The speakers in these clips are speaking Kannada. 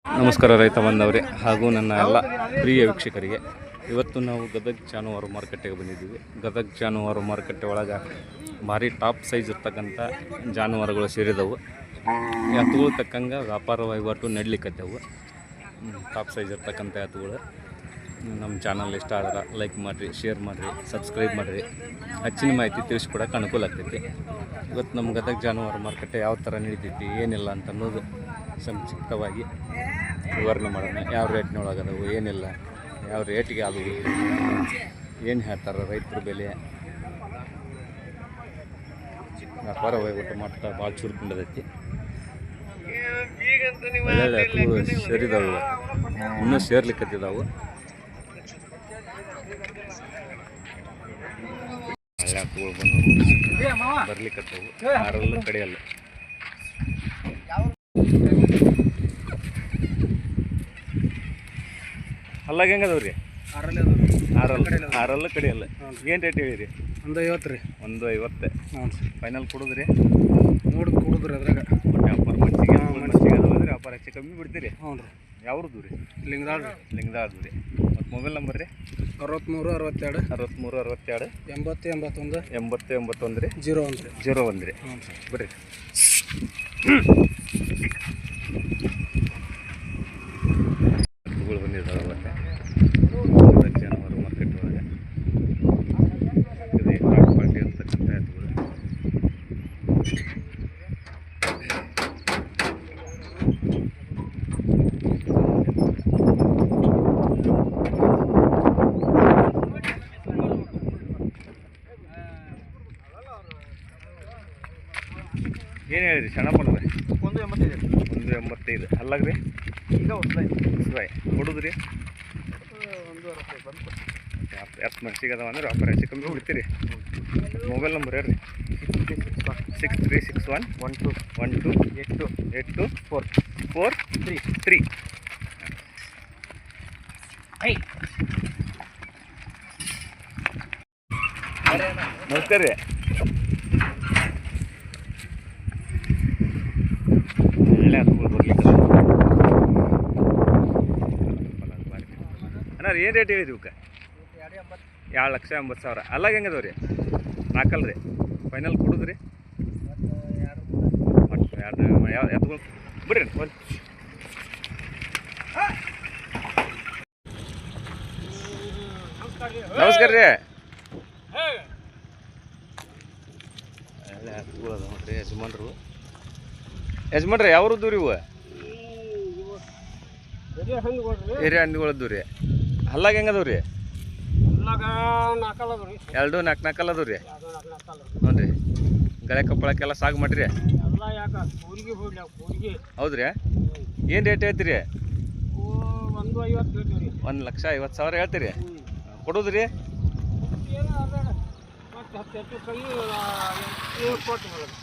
ನಮಸ್ಕಾರ ರೈತ ಬಾಂಧವರೇ ಹಾಗೂ ನನ್ನ ಎಲ್ಲ ಪ್ರಿಯ ವೀಕ್ಷಕರಿಗೆ. ಇವತ್ತು ನಾವು ಗದಗ ಜಾನುವಾರು ಮಾರುಕಟ್ಟೆಗೆ ಬಂದಿದ್ದೀವಿ. ಗದಗ ಜಾನುವಾರು ಮಾರುಕಟ್ಟೆ ಒಳಗೆ ಭಾರಿ ಟಾಪ್ ಸೈಜ್ ಇರ್ತಕ್ಕಂಥ ಜಾನುವಾರುಗಳು ಸೇರಿದವು. ಎತ್ತುಗಳು ತಕ್ಕಂಗೆ ವ್ಯಾಪಾರ ವಹಿವಾಟು ನಡಲಿಕ್ಕತ್ತವು. ಟಾಪ್ ಸೈಜ್ ಇರ್ತಕ್ಕಂಥ ಎತ್ತುಗಳು. ನಮ್ಮ ಚಾನಲ್ ಇಷ್ಟ ಆದ್ರೆ ಲೈಕ್ ಮಾಡಿರಿ, ಶೇರ್ ಮಾಡಿರಿ, ಸಬ್ಸ್ಕ್ರೈಬ್ ಮಾಡಿರಿ. ಹೆಚ್ಚಿನ ಮಾಹಿತಿ ತಿಳಿಸ್ಕೊಡೋಕೆ ಅನುಕೂಲ ಆಗ್ತೈತಿ. ಇವತ್ತು ನಮ್ಮ ಗದಗ ಜಾನುವಾರು ಮಾರುಕಟ್ಟೆ ಯಾವ ಥರ ನಡೀತೈತಿ, ಏನಿಲ್ಲ ಅಂತ ಅನ್ನೋದು ಸಂಕ್ಷಿಪ್ತವಾಗಿ ವಿವರಣೆ ಮಾಡೋಣ. ಯಾವ ರೇಟ್ನೊಳಗದವು, ಏನಿಲ್ಲ, ಯಾವ ರೇಟಿಗೆ ಆದವು, ಏನು ಹೇಳ್ತಾರೆ ರೈತರ ಬೆಲೆ, ವ್ಯಾಪಾರ ವಹಿವಾಟು ಮಾಡ್ತಾ ಭಾಳ ಚುರುಕುಂಡದೈತಿ. ಒಳ್ಳೆ ಎತ್ತುಗಳು ಸೇರಿದಾವೆ, ಇನ್ನೂ ಸೇರ್ಲಿಕ್ಕತ್ತಿದ್ದಾವೆ. ಒಳ್ಳೆ ಎತ್ತುಗಳು ಬಂದು ಬರ್ಲಿಕ್ಕತ್ತವು, ಯಾರಲ್ಲೂ ಕಡೆಯಲ್ಲ. ಅಲ್ಲಾಗ ಹೆಂಗದವ್ರಿ? ಆರಲ್ಲ ಕಡೆಯಲ್ಲ. ಏನು ರೇಟ್ ಹೇಳಿರಿ? 150 ರೀ. 150. ಹ್ಞೂ ಸರ್. ಫೈನಲ್ ಕೊಡೋದ್ರಿ? ನೋಡಿ ಕೊಡೋದ್ರಿ. ಅದ್ರಾಗ ವ್ಯಾಪಾರ ಮನ್ಸಿಗೆ ಅದಂದ್ರೆ ವ್ಯಾಪಾರ ಹೆಚ್ಚು ಕಮ್ಮಿ ಬಿಡ್ತೀರಿ? ಹ್ಞೂ ರೀ. ಯಾವ್ದು ರೀ? ಲಿಂಗದಾಳ್ ರೀ. ಮತ್ತು ಮೊಬೈಲ್ ನಂಬರ್ ರೀ? 63 62 63 62 80 81 ರೀ. 01 ರೀ. ಹ್ಞೂ ಸರ್. ಬರ್ರಿ. ಎತ್ತುಗಳು ಬಂದಿದ್ದಾವೆ ಮತ್ತೆ ಜಾನುವಾರು ಮಾರ್ಕೆಟ್ ಒಳಗೆ. ಇದು ಟಾಪ್ ಕ್ವಾಲಿಟಿ ಅಂತಕ್ಕಂಥ ಎತ್ತುಗಳು. ಏನು ಹೇಳಿರಿ ಸಣ್ಣಪ್ಪನವ್ರೆ? 185. ಅಲ್ಲಾಗ್ರಿ? ಈಗ ಹೊಸದಾಯಿ ಕೊಡೋದ್ರಿ? 1 ಮನ್ಸಿಗೆ ಅದಾವ ಅಂದ್ರೆ ವ್ಯಾಪಾರ ಹೆಚ್ಚು ಕಮ್ಮಿ ಬಿಡ್ತೀರಿ? ಮೊಬೈಲ್ ನಂಬರ್ ಹೇಳ್ರಿ? 6361 12 82 4 3. ನಮಸ್ಕಾರ ರೀ. ಒಳ್ಳೆ ಹತ್ತುಗಳು ಬರ್ಲಿಕ್ಕೆ ಅಣ್ಣ, ಏನು ರೇಟ್ ಹೇಳಿದ್ರಿ ಇವಕ್ಕೆ? 2,80,000. ಅಲ್ಲಾಗ ಹೆಂಗದವ್ರಿ? 4 ರೀ. ಫೈನಲ್ ಕೊಡೋದ್ರಿ? ಯಾವ ಎತ್ತುಗಳು ಬಿಡ್ರಿ. ನಮಸ್ಕಾರ ರೀ. ಒಳ್ಳೆ ಎತ್ತುಗಳು ಅದಾವ ನೋಡ್ರಿ ಯಜಮಾನ್ರಿ. ಯಾವ್ರದ್ದು ರೀ ಇವು? ಹಿರಿಯ ಹಣ್ಣುಗಳದ್ದು ರೀ. ಹಲ್ಲಾಗ ಹೆಂಗದವ್ ರೀ? 2 4 ಅದಾವ ರೀ. ಹ್ಞೂ ರೀ. ಗಳೆ ಕಪ್ಪಳಕ್ಕೆಲ್ಲ ಸಾಕು ಮಾಡಿರಿ? ಹೌದ್ರಿ. ಏನು ರೇಟ್ ಹೇಳ್ತೀರಿ? 1,50,000 ಹೇಳ್ತೀರಿ? ಕೊಡೋದ್ರಿ?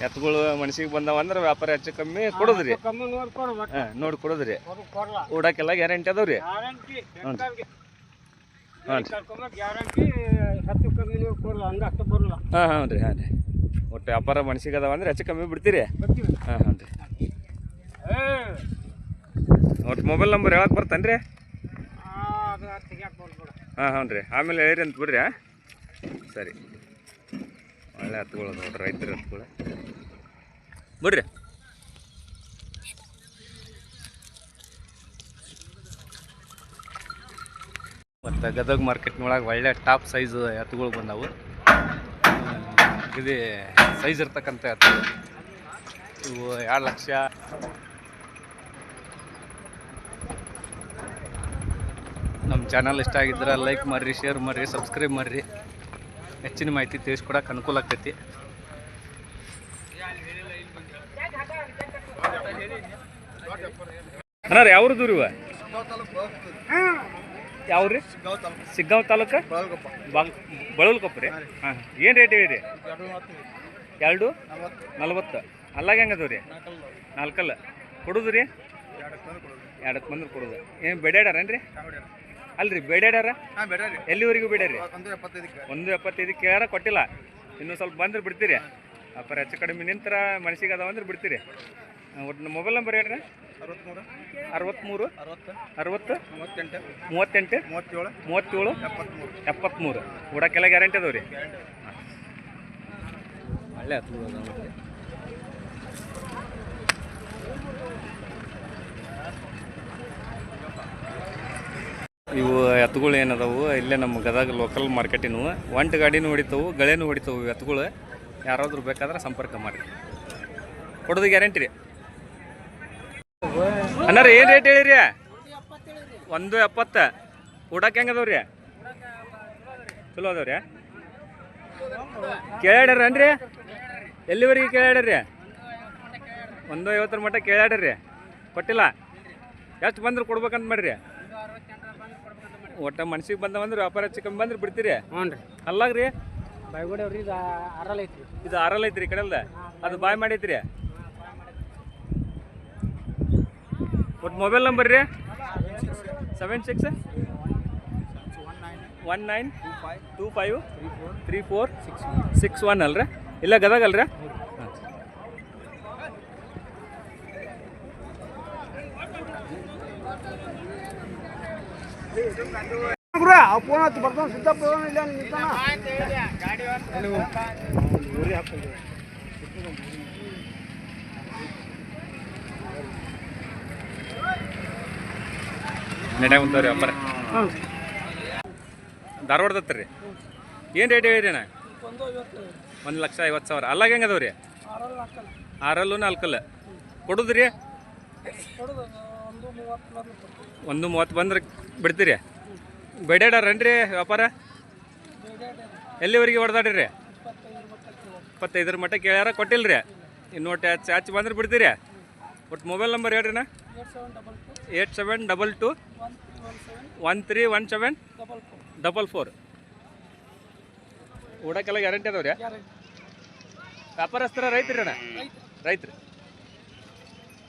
ಎತ್ತುಗಳು ಮನ್ಸಿಗೆ ಬಂದಾವ ಅಂದ್ರೆ ವ್ಯಾಪಾರ ಹೆಚ್ಚು ಕಮ್ಮಿ ಕೊಡೋದ್ರಿ? ಹಾಂ, ನೋಡಿ ಕೊಡೋದ್ರಿ. ಊಡಕ್ಕೆಲ್ಲ ಗ್ಯಾರಂಟಿ ಅದಾವ್ರಿ? ಹ್ಞೂ ರೀ. ಹಾಂ ರೀ. ಒಟ್ಟು ವ್ಯಾಪಾರ ಮನ್ಸಿಗೆ ಅದಾವ ಅಂದ್ರೆ ಹೆಚ್ಚು ಕಮ್ಮಿ ಬಿಡ್ತೀರಿ? ಹಾಂ ರೀ. ಒಟ್ಟು ಮೊಬೈಲ್ ನಂಬರ್ ಯಾವಾಗ ಬರ್ತಾನೆ ರೀ? ಹಾಂ ರೀ. ಆಮೇಲೆ ಹೇಳಿರಿ ಅಂತ ಬಿಡ್ರಿ. ಸರಿ. ಒಳ್ಳೆ ಹತ್ತುಗಳು ನೋಡ್ರಿ, ರೈತರ ಹತ್ತುಗಳು ಬಿಡ್ರಿ. ಮತ್ತು ಗದಗ ಮಾರ್ಕೆಟ್ನೊಳಗೆ ಒಳ್ಳೆ ಟಾಪ್ ಸೈಜ್ ಎತ್ತುಗಳು ಬಂದವು. ಇದು ಸೈಜ್ ಇರ್ತಕ್ಕಂಥ ಎತ್ತುಗಳು ಇವು. 2 ಲಕ್ಷ. ನಮ್ಮ ಚಾನಲ್ ಇಷ್ಟ ಆಗಿದ್ರೆ ಲೈಕ್ ಮಾಡಿರಿ, ಶೇರ್ ಮಾಡಿರಿ, ಸಬ್ಸ್ಕ್ರೈಬ್ ಮಾಡಿರಿ. ಹೆಚ್ಚಿನ ಮಾಹಿತಿ ತಿಳಿಸ್ಕೊಡಕ್ಕೆ ಅನುಕೂಲ ಆಗ್ತೈತಿ. ಅಣ್ಣ ರೀ, ಯಾವ್ರದ್ದು ರೀ ಇವ? ಯಾವ್ರಿ? ಸಿಗ್ಗಾಂವ್ ತಾಲೂಕು ಬಳಲ್ಕೊಪ್ಪ ರೀ. ಹಾಂ. ಏನು ರೇಟ್ ಹೇಳಿರಿ? 2,40. ಅಲ್ಲಾಗ ಹೆಂಗದವ್ ರೀ? 4 ಕೊಡೋದು ರೀ? 2 ಬಂದ್ರೆ ಕೊಡೋದು. ಏನು ಬೇಡ್ಯಾಡಾರೇನು ರೀ? ಅಲ್ರಿ, ಬೇಡ್ಯಾಡ್ಯಾರ? ಎಲ್ಲಿವರೆಗೂ ಬೇಡ್ಯಾರಿ? 175 ಯಾರ ಕೊಟ್ಟಿಲ್ಲ. ಇನ್ನೂ ಸ್ವಲ್ಪ ಬಂದ್ರೆ ಬಿಡ್ತೀರಿ? ವ್ಯಾಪಾರ ಹೆಚ್ಚು ಕಡಿಮೆ ನಿಂತರ ಮನಸ್ಸಿಗೆ ಅದಾವ ಅಂದ್ರೆ ಬಿಡ್ತೀರಿ? ಒಟ್ಟು ಮೊಬೈಲ್ ನಂಬರ್ ಹೇಳ್ರಿ. 63 60 38 37 73. ಊಟಕ್ಕೆಲ್ಲ ಗ್ಯಾರಂಟಿ ಅದಾವೆ ರೀ. ಒಳ್ಳೆ ಹತ್ತು ಇವು ಎತ್ತುಗಳು ಏನದಾವು ಇಲ್ಲೇ ನಮ್ಮ ಗದಗ ಲೋಕಲ್ ಮಾರ್ಕೆಟಿನವು. ಒಂಟು ಗಾಡಿನೂ ಹೊಡಿತಾವು, ಗಳೆನೂ ಹೊಡಿತಾವು. ಎತ್ತುಗಳು ಯಾರಾದರೂ ಬೇಕಾದ್ರೆ ಸಂಪರ್ಕ ಮಾಡಿ, ಕೊಡೋದು ಗ್ಯಾರಂಟಿ ರೀ. ಅಣ್ಣ ರೀ ಏನು ರೇಟ್ ಹೇಳಿರಿ? 170. ಊಟಕ್ಕೆ ಹೆಂಗೆ ಅದಾವ್ರಿ? ಚಲೋ ಅದಾವ್ರಿ. ಕೇಳ್ಯಾಡ್ರಿ? ಎಲ್ಲಿವರೆಗೆ ಕೇಳ್ಯಾಡ್ರಿ? 150 ಮಟ್ಟ ಕೇಳ್ಯಾಡ್ರಿ, ಕೊಟ್ಟಿಲ್ಲ. ಎಷ್ಟು ಬಂದ್ರೆ ಕೊಡ್ಬೇಕಂತ ಮಾಡ್ರಿ? ಒಟ್ಟು ಮನ್ಸಿಗೆ ಬಂದವಂದ್ರೆ ವ್ಯಾಪಾರ ಹೆಚ್ಚು ಕಮ್ಮಿ ಬಂದ್ರೆ ಬಿಡ್ತೀರಿ? ಹ್ಞೂ ರೀ. ಅಲ್ಲಾಗ್ರಿ ಬಾಯ್ಗೋಡಿ ಇದು ಆರಲ್ಲ ಐತ್ರಿ. ಇದು 6 ಐತ್ರಿ ಈ ಕಡೆಲ್ದ. ಅದು ಬಾಯ್ ಮಾಡೈತ್ರಿ. ಒಟ್ಟು ಮೊಬೈಲ್ ನಂಬರ್ ರೀ 76 19 25 34 61 ಅಲ್ರಿ? ಇಲ್ಲ ಗದಗ ಅಲ್ರಿ? ಫೋನ್ ಹಚ್ಚಿ ಬರ್ತಾನೆ ಸಿದ್ದಪ್ಪ ಇಲ್ಲ ನಿಂತಾನ. ನೆಡೆ ಉಂಟವ್ರಿ ವ್ಯಾಪಾರ. ಧಾರವಾಡದತ್ತ ರೀ. ಏನು ರೇಟ್ ಹೇಳಿರಿ ಅಣ್ಣ? 1,50,000. ಅಲ್ಲಾಗ ಹೆಂಗೆ ಅದಾವ ರೀ? 6 4 ಕೊಡುದ್ರಿ? 130 ಬಂದ್ರೆ ಬಿಡ್ತೀರಿ? ಬೇಡಾಡ್ರೇನ್ರಿ ವ್ಯಾಪಾರ? ಎಲ್ಲಿವರೆಗೆ ಹೊಡೆದಾಡ್ರಿ? 25 ಮಟ್ಟ ಕೇಳ್ಯಾರ, ಕೊಟ್ಟಿಲ್ರಿ. ಇನ್ನು ಚಾಚ್ ಬಂದ್ರೆ ಬಿಡ್ತೀರಿ? ಒಟ್ಟು ಮೊಬೈಲ್ ನಂಬರ್ ಹೇಳ್ರಿ ನಾ. 8722 131744. ಊಟಕ್ಕೆಲ್ಲ ಗ್ಯಾರಂಟಿ ಅದಾವ್ರಿ? ವ್ಯಾಪಾರಸ್ಥರ ರೈತ್ರಿ ಅಣ್ಣ? ರೈತ್ರಿ.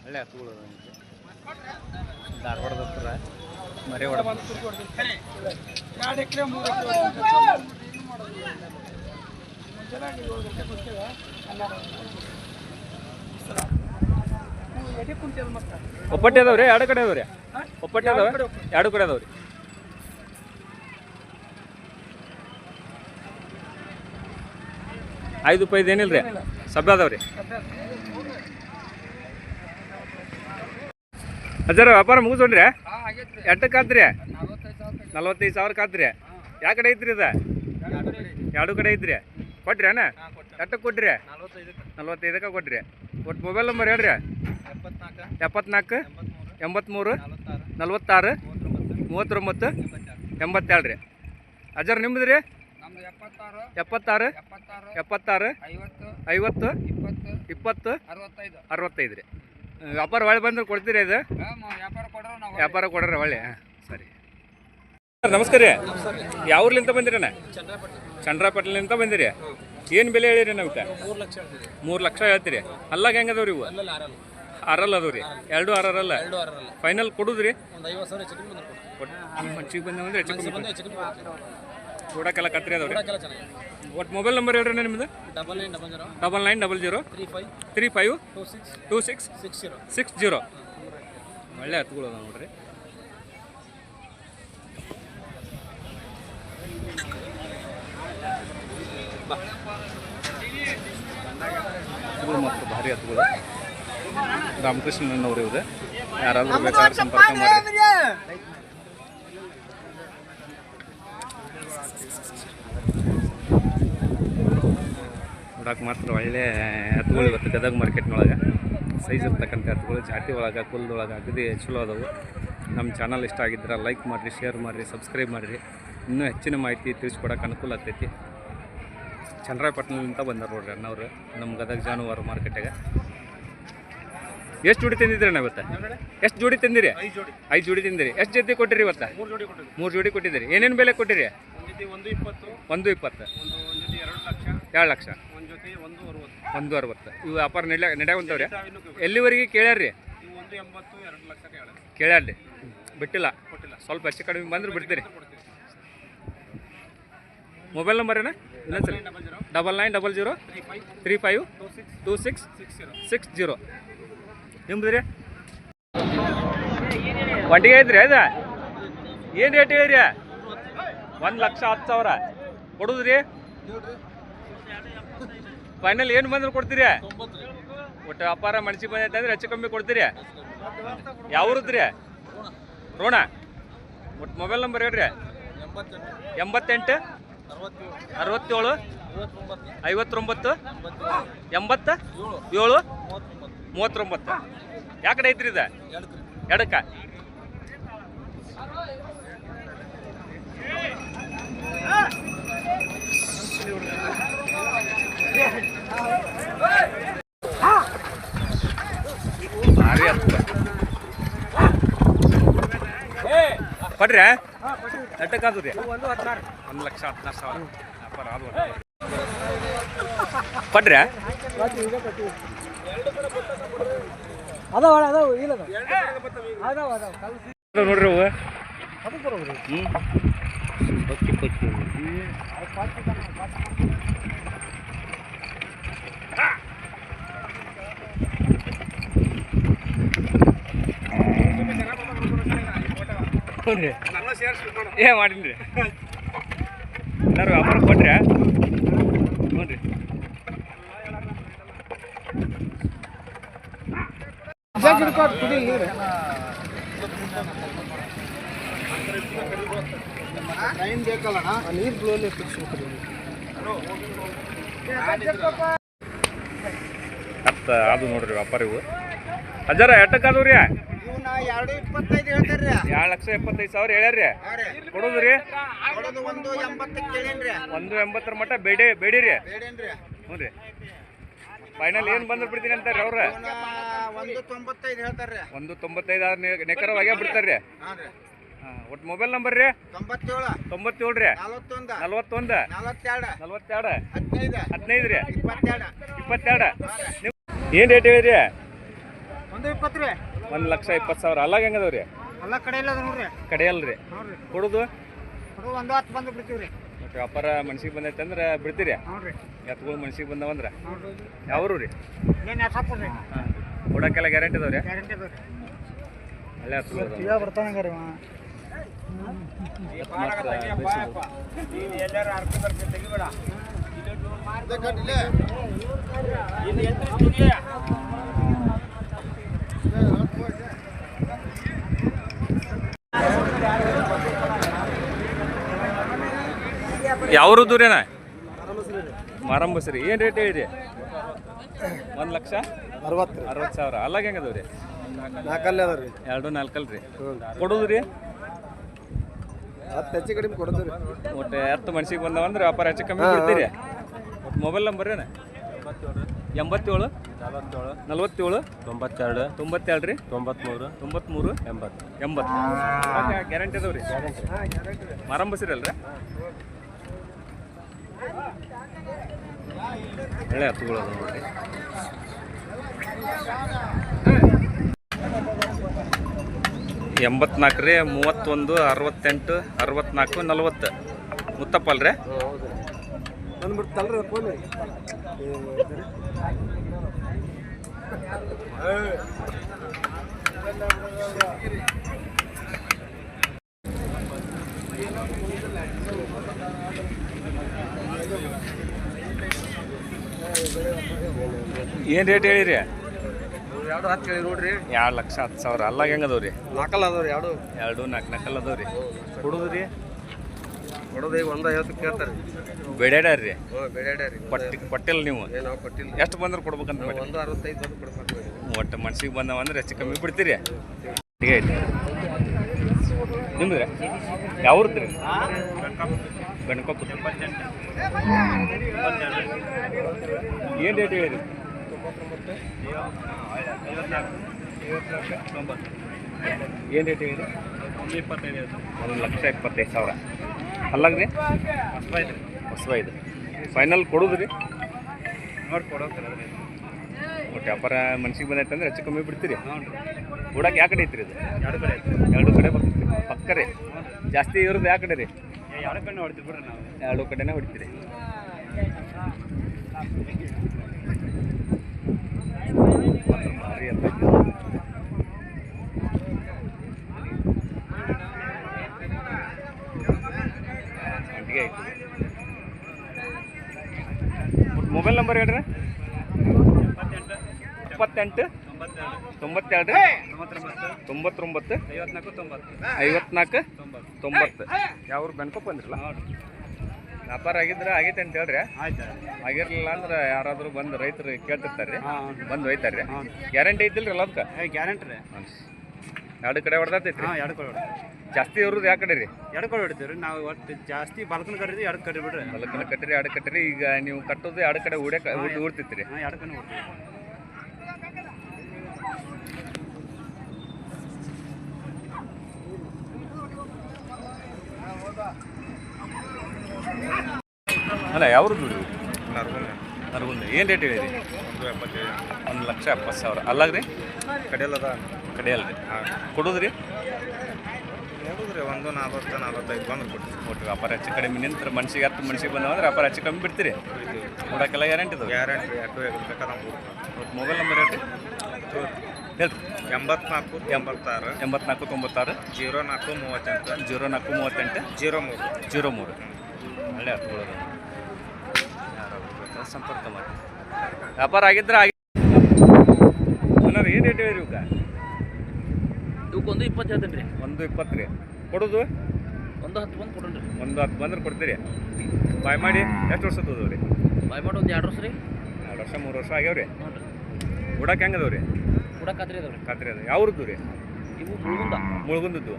ಒಳ್ಳೆ ಹತ್ತುಗಳು ಧಾರವಾಡದ ಹತ್ರ ಮರೆ ಹೊಡ. ಒಪ್ಪಟ್ಟೆ ಅದಾವ್ರಿ? ಎರಡು ಕಡೆ ಅದಾವ್ರಿ? ಒಪ್ಪಟ್ಟೆ ಅದಾವ? ಎರಡು ಕಡೆ ಅದಾವ್ರಿ. ಐದು ರೂಪಾಯಿದು ಏನಿಲ್ಲ ರೀ, ಸಭ್ಯ ಅದಾವ್ರಿ. ಅಜ್ಜಾರ ವ್ಯಾಪಾರ ಮುಗಿಸೋಣ್ರಿ? ಎಷ್ಟಕ್ಕೆ ಆತ್ರಿ? 45,000 ಆತ್ರಿ. ಯಾವ ಕಡೆ ಐತ್ರಿ ಇದು? ಎರಡು ಕಡೆ ಐತ್ರಿ. ಕೊಟ್ರಿ ಅಣ್ಣ? ಎಷ್ಟಕ್ಕೆ ಕೊಟ್ರಿ? 45ಕ್ಕೆ ಕೊಟ್ರಿ. ಒಟ್ಟು ಮೊಬೈಲ್ ನಂಬರ್ ಹೇಳ್ರಿ. 74 83 46 39 87 ರೀ. ಅಜ್ಜಾರ ನಿಮ್ದು ರೀ? 76 76 50 20 65 ರೀ. ವ್ಯಾಪಾರ ಒಳ್ಳೆ ಬಂದ್ರೆ ಕೊಡ್ತೀರಿ ಇದು? ವ್ಯಾಪಾರ ಕೊಡ್ರಿ ಒಳ್ಳೆ. ಸರಿ ನಮಸ್ಕಾರ ರೀ. ಯಾವ ಊರ್ಲಿಂತ ಬಂದಿರಿ ಅಣ್ಣ? ಚಂದ್ರಪಟ್ಟಣಲಿಂತ ಬಂದಿರಿ. ಏನು ಬೆಲೆ ಹೇಳಿರಿ ನಮ್ಗೆ? 3 ಲಕ್ಷ ಹೇಳ್ತೀರಿ. ಅಲ್ಲಾಗ ಹೆಂಗೆ ಅದಾವ್ರಿ ಇವು? 6 ಅದಾವ್ರಿ. 2 6 ಫೈನಲ್ ಕೊಡುದ್ರಿ? ಹೆಚ್ಚಿಗೆ ಬಂದಂದ್ರೆ ಹೆಚ್ಚು ಕಮ್ಮಿ ಕೊಡಕ್ಕೆಲ್ಲ ಕತ್ರಿ ಅದಾವ್ರಿ. ಒಟ್ಟು ಮೊಬೈಲ್ ನಂಬರ್ ಹೇಳ್ರಿ ನಿಮ್ಮದು? 9900 35 26 60. ಒಳ್ಳೆ ಹತ್ತುಗಳು ಅದಾವ ನೋಡ್ರಿ. ಹತ್ತುಗಳು ಮತ್ತು ಭಾರಿ ಹತ್ತುಗಳು. ರಾಮಕೃಷ್ಣನವ್ರು ಇವ್ರು. ಯಾರಾದರೂ ಬೇಕಾದ್ರೆ ಸಂಪರ್ಕ ಮಾಡಿ. ನೋಡಕ್ಕೆ ಮಾತ್ರ ಒಳ್ಳೆ ಹತ್ತುಗಳು ಇವತ್ತು ಗದಗ ಮಾರ್ಕೆಟ್ನೊಳಗೆ ಸೈಜ್ ಇರ್ತಕ್ಕಂಥ ಹತ್ತುಗಳು. ಜಾತಿ ಒಳಗೆ ಕುಲದೊಳಗೆ ಅಗದಿ ಚಲೋ ಅದಾವು. ನಮ್ಮ ಚಾನಲ್ ಇಷ್ಟ ಆಗಿದ್ರೆ ಲೈಕ್ ಮಾಡಿರಿ, ಶೇರ್ ಮಾಡಿರಿ, ಸಬ್ಸ್ಕ್ರೈಬ್ ಮಾಡಿರಿ. ಇನ್ನೂ ಹೆಚ್ಚಿನ ಮಾಹಿತಿ ತಿಳಿಸ್ಕೊಡೋಕೆ ಅನುಕೂಲ ಆಗ್ತೈತಿ. ಚನ್ನರಾಯಪಟ್ಟಣದಿಂದ ಬಂದಾರ ನೋಡ್ರಿ ಅಣ್ಣವ್ರು ನಮ್ಮ ಗದಗ ಜಾನುವಾರು ಮಾರ್ಕೆಟಿಗೆ. ಎಷ್ಟು ಜೋಡಿ ತಂದಿದ್ರಿ ಅಣ್ಣ ಇವತ್ತು? ಎಷ್ಟು ಜೋಡಿ ತಂದಿರಿ? 5 ಜೋಡಿ ತಂದಿರಿ. ಎಷ್ಟು ಜೊತೆ ಕೊಟ್ಟಿರಿ ಇವತ್ತು? 3 ಜೋಡಿ ಕೊಟ್ಟಿದ್ದೀರಿ. ಏನೇನು ಬೆಲೆ ಕೊಟ್ಟಿರಿ? 120 2 ಲಕ್ಷ 160. ಇವು ವ್ಯಾಪಾರ ನಡೆಯವಂತವ್ರಿ? ಎಲ್ಲಿವರೆಗೆ ಕೇಳ್ಯಾರ್ರಿ? ಕೇಳ್ಯಾರ್ರಿ, ಬಿಟ್ಟಿಲ್ಲ. ಸ್ವಲ್ಪ ಹೆಚ್ಚು ಕಡಿಮೆ ಬಂದ್ರೆ ಬಿಡ್ತೀರಿ. ಮೊಬೈಲ್ ನಂಬರ್ ಏನ? ಇನ್ನೊಂದ್ಸಲ 9900 35 26 60. ನಿಮ್ದು ರೀ ಒಂಟಿಗೆ ಐತ್ರಿ ಅದ ಏನು ರೇಟ್ ಹೇಳಿರಿ 1,10,000 ಕೊಡುದ್ರಿ ಫೈನಲ್ ಏನು ಬಂದ್ರೆ ಕೊಡ್ತೀರಿ ಒಟ್ಟು ವ್ಯಾಪಾರ ಮನ್ಸಿಗೆ ಬಂದೈತೆ ಅಂದ್ರೆ ಹೆಚ್ಚು ಕಮ್ಮಿ ಕೊಡ್ತೀರಿ ಯಾವ್ರದ್ರಿ ರೋಣ ಒಟ್ಟು ಮೊಬೈಲ್ ನಂಬರ್ ಹೇಳ್ರಿ 88 67 59 87 39 ಯಾಕಡೆ ಐತ್ರಿ ಇದು ಎಡಕ್ಕ ಭಾರಿ ಪಡ್ರಿ ಎಟ್ಟಕ್ಕಾದು ರೀ 1,16,000 ವ್ಯಾಪಾರ ಅದು ಪಡ್ರಿ ನೋಡ್ರಿ ಅವು ಏ ಮಾಡೀನಿ ಎಲ್ಲರೂ ವ್ಯಾಪಾರ ಕೊಟ್ರಿ ನೋಡ್ರಿ ಅದು ನೋಡ್ರಿ ವ್ಯಾಪಾರ ಇವು ಅಜ್ಜಾರ ಎಟ್ಟಕ್ಕಾದವು ರೀ 2,25,000 ಹೇಳ್ಯಾರ್ರಿ ಕೊಡೋದ್ರಿ 1,80 ಮಟ್ಟ ಬೇಡಿರಿ ಹ್ಞೂ ರೀ ಫೈನಲ್ ಏನು ಬಂದ್ರೆ ಬಿಡ್ತೀನಿ ಅಂತಾರೆ ಅವ್ರ 1,95 ನೆಕರವಾಗೇ ಬಿಡ್ತಾರ್ರಿ ಒಟ್ಟು ಮೊಬೈಲ್ ನಂಬರ್ ರೀ 97 ರೀ 41 42 15 ರೀ 22 ಏನು ರೇಟ್ ಹೇಳಿರಿ 1,20,000 ಅಲ್ಲಾಗ ಹೆಂಗದವ್ರಿ ಕಡೆಯಲ್ರಿ ಕೊಡೋದು ವ್ಯಾಪಾರ ಮನ್ಸಿಗೆ ಬಂದೈತೆ ಅಂದ್ರೆ ಬಿಡ್ತೀರಿ ಎತ್ಗಳು ಮನ್ಸಿಗೆ ಬಂದವಂದ್ರೆ ಯಾವ್ರು ರೀ ಕೊಡಕ್ಕೆಲ್ಲ ಗ್ಯಾರಂಟಿ ಅದಾವ್ರಿ ಅಲ್ಲೇ ಯಾವ್ರು ದೂರೇನ ಮಾರಂಬಸ್ರಿ ಏನು ರೇಟ್ ಹೇಳಿರಿ 1,60,000 ಅಲ್ಲಾಗ ಹೆಂಗದವ್ರಿ 4 ಅದಾವ್ರಿ 2 4 ರೀ ಕೊಡೋದು ರೀ ಹೆಚ್ಚು ಕಡಿಮೆ ಕೊಡೋದು ರೀ ಒಟ್ಟು ಎತ್ತು ಮನ್ಸಿಗೆ ಬಂದವಂದ್ರೆ ವ್ಯಾಪಾರ ಹೆಚ್ಚು ಕಮ್ಮಿ ಕೊಡ್ತೀರಿ ಒಟ್ಟು ಮೊಬೈಲ್ ನಂಬರ್ ಏನ 87 47 92 92 ರೀ 93 80 ಗ್ಯಾರಂಟಿ ಅದಾವ್ರಿ ಮಾರಂಬಸ್ರಿ ಅಲ್ರಿ ಒಳ್ಳೆ ಹತ್ತುಗಳು ಅದ ನೋಡ್ರಿ 84 ರೀ 31 68 64 40 ಮುತ್ತಪ್ಪ ಅಲ್ರಿ ಏನು ರೇಟ್ ಹೇಳಿರಿ 2,10 ಹೇಳಿ ನೋಡ್ರಿ 2,10,000 ಅಲ್ಲಾಗ ಹೆಂಗದವ್ರಿ 4 ಅದಾವ್ರಿ 2 4 ಅದಾವ್ರಿ ಕೊಡೋದು ರೀ ಕೊಡೋದು ಈಗ 1,50 ಕೇಳ್ತಾರೆ ಬೆಡ್ಯಾಡ್ರಿ ಬೇಡ್ಯಾಡ್ರಿ ಕೊಟ್ಟಿಲ್ಲ ನೀವು ನಾವು ಕೊಟ್ಟಿಲ್ಲ ಎಷ್ಟು ಬಂದ್ರೆ ಕೊಡ್ಬೇಕಂತ ಮಾಡಿ 1,65 ಬಂದು ಕೊಡ್ಬೇಕು ಒಟ್ಟು ಮನ್ಸಿಗೆ ಬಂದವಂದ್ರೆ ಹೆಚ್ಚು ಕಮ್ಮಿ ಬಿಡ್ತೀರಿ ಈಗ ಐತಿ ನಿಮ್ದು ಯಾವ್ರದ್ರಿ ಗಣಕೊಪ್ಪ ಏನು ರೇಟ್ ಹೇಳಿರಿ 90 ಏನು ರೇಟ್ ಹೇಳಿರಿ 1,25,000 ಅಲ್ಲಾಗ ರೀ ಹೊಸಬ ಇದು ಫೈನಲ್ ಕೊಡೋದು ರೀ ನೋಡಿ ಕೊಡೋದು ಒಟ್ಟು ವ್ಯಾಪಾರ ಮನ್ಸಿಗೆ ಬಂದೈತೆ ಅಂದ್ರೆ ಹೆಚ್ಚು ಕಮ್ಮಿ ಬಿಡ್ತೀರಿ ಕೂಡಕ್ಕೆ ಯಾವ ಕಡೆ ಐತ್ರಿ ಇದು 2 ಕಡೆ ಬರ್ತೈತಿ ಪಕ್ಕ ರೀ ಜಾಸ್ತಿ ಇರೋದು ಯಾವ ಕಡೆ ರೀ 2 ಕಡೆ ಹೊಡಿತೀವಿ ಬಿಡ್ರಿ ನಾವು 2 ಕಡೆನೇ ಹೊಡಿತೀರಿ ಭಾರಿ ಅಂತ ಆಯ್ತು. ಮೊಬೈಲ್ ನಂಬರ್ ಹೇಳ್ರಿ. 78 92 99 54 90. ಯಾವ್ರು ಬೆನ್ಕೊಪ್ ಬಂದ್ರಲ್ಲ ವ್ಯಾಪಾರ ಆಗಿದ್ರೆ ಆಗೈತೆ ಅಂತ ಹೇಳ್ರಿ. ಆಯ್ತು ಆಗಿರ್ಲಿಲ್ಲ ಅಂದ್ರೆ ಯಾರಾದರೂ ಬಂದು ರೈತರು ಕೇಳ್ತಿರ್ತಾರೆ ರೀ, ಹಾಂ ಬಂದು ಒಯ್ತಾರೆ ರೀ. ಗ್ಯಾರಂಟಿ ಐತಿಲ್ರಿ ಎಲ್ಲ ಅದಕ್ಕೆ? ಗ್ಯಾರಂಟಿ ರೀ. ಎರಡು ಕಡೆ ಹೊಡೆದೈತಿ ರೀ. ಹಾಂ ಎರಡು ಕಡೆ ಹೊಡಿ. ಜಾಸ್ತಿ ಇವ್ರದ್ದು ಯಾವ ಕಡೆ ರೀ? ಎರಡು ಕಡೆ ಹೊಡಿತೀವಿ ರೀ ನಾವು. ಒಟ್ಟು ಜಾಸ್ತಿ ಬಲಕನ ಕಟ್ಟಿದ್ವಿ, ಎರಡು ಕಟ್ಟಿ ಬಿಡ್ರಿ. ಹೊಲಕ್ಕನ ಕಟ್ಟಿರಿ, ಎರಡು ಕಟ್ಟಿರಿ. ಈಗ ನೀವು ಕಟ್ಟೋದು ಎರಡು ಕಡೆ ಊಡ್ತಿತ್ತು ರೀ. ಹಾಂ ಎರಡು ಕಡೆ ಹೊಡ್ತೀವಿ. ಅಲ್ಲ ಯಾವ್ದು ನರಗುಂದ. ಏನು ರೇಟ್ ಹೇಳಿರಿ? 1,70,000. ಅಲ್ಲಾಗ ರೀ ಕಡೆಯಲ್ಲದ ಕಡೆಯಲ್ಲ ರೀ. ಕೊಡೋದು ರೀ? ನೋಡಿದ್ರಿ 1,40-45 ಬಂದು ಕೊಡ್ತೀವಿ. ಒಟ್ಟು ವ್ಯಾಪಾರ ಹೆಚ್ಚು ಕಡಿಮೆ ನಿಂತ್ರೆ ಮನ್ಸಿಗೆ ಮನ್ಸಿಗೆ ಬಂದವಂದ್ರೆ ವ್ಯಾಪಾರ ಹೆಚ್ಚು ಕಮ್ಮಿ ಬಿಡ್ತೀರಿ. ಕೊಡೋಕ್ಕೆಲ್ಲ ಗ್ಯಾರಂಟಿ ಇದಾವೆ? ಗ್ಯಾರಂಟಿ. ಬೇಕಾದಂಗೆ ಒಟ್ಟು ಮೊಬೈಲ್ ನಂಬರ್ ಹೇಳ್ರಿ. ಹೇಳ್ರಿ. 84 86 84 96 04 38 04 38 03 03. ಒಳ್ಳೆ ಹತ್ಕೊಳ್ಳೋದು. ಸಂಪರ್ಕ ಮಾಡಿ. ವ್ಯಾಪಾರ ಆಗಿದ್ರೆ ಅಣ್ಣ ಏನು ರೇಟ್ ಹೇಳಿರಿ ಇವಕ್ಕೆ? ಇವಕ್ಕೊಂದು 20 ಹೇಳ್ತೇನೆ ರೀ. 1,20 ರೀ. ಕೊಡೋದು 1,10 ಬಂದು ಕೊಡೋಣ ರೀ. 1,10 ಬಂದ್ರೆ ಕೊಡ್ತೀರಿ. ಬಾಯ್ ಮಾಡಿ ಎಷ್ಟು ವರ್ಷ ತೋದವು ರೀ? ಬಾಯ್ ಮಾಡಿ ಒಂದು 2 ವರ್ಷ ರೀ. 2 ವರ್ಷ 3 ವರ್ಷ ಆಗ್ಯಾವ್ರಿ. ಹ್ಞೂ ರೀ. ಉಡಕ್ಕೆ ಹೆಂಗೆ ಅದಾವೆ ರೀ? ಕೂಡ ಖಾತ್ರಿ ಅದಾವೆ ರೀ. ಖಾತ್ರಿ ಅದ. ಯಾವ್ರದ್ದು ರೀ? ಇವು ಮುಳುಗುಂದ ಮುಳುಗುಂದದ್ದು.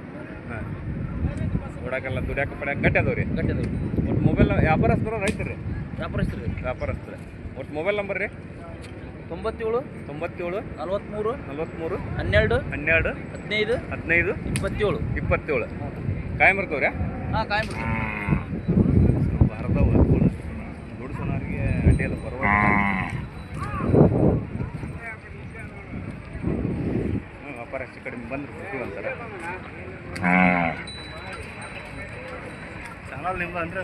ಹಾಂ. ಉಡಕ್ಕೆಲ್ಲ ದುಡ್ಯಾಕೆ ಪಡ್ಯಾಕೆ ಗಟ್ಟಿ ಅದಾವೆ ರೀ. ಗಟ್ಟಿ ಅದಾವೆ ರೀ. ಒಟ್ಟು ಮೊಬೈಲ್ ವ್ಯಾಪಾರಸ್ಥರು ರೈತರು ರೀ? ವ್ಯಾಪಾರಸ್ಥರು ರೀ. ವ್ಯಾಪಾರಸ್ಥರು. ಒಟ್ಟು ಮೊಬೈಲ್ ನಂಬರ್ ರೀ? 97 97 43 43 12 12 15 15 27 27. ಕಾಯಂ ಬರ್ತವ್ರಿ? ಹಾಂ ಕಾಯಂ ಬಿಡ್ತೀವಿ. ಭಾರತವು ದುಡ್ಡು ಸೋನಾರಿಗೆ ಅಡ್ಡಿಯಲ್ಲ ಪರವಾಗಿಲ್ಲ. ವ್ಯಾಪಾರ ಹೆಚ್ಚು ಕಡಿಮೆ ಬಂದ್ರೆ ಕೊಡ್ತೀವಂತಾರೆ. ಚಾನಲ್ ನಿಮ್ದು ಅಂದರೆ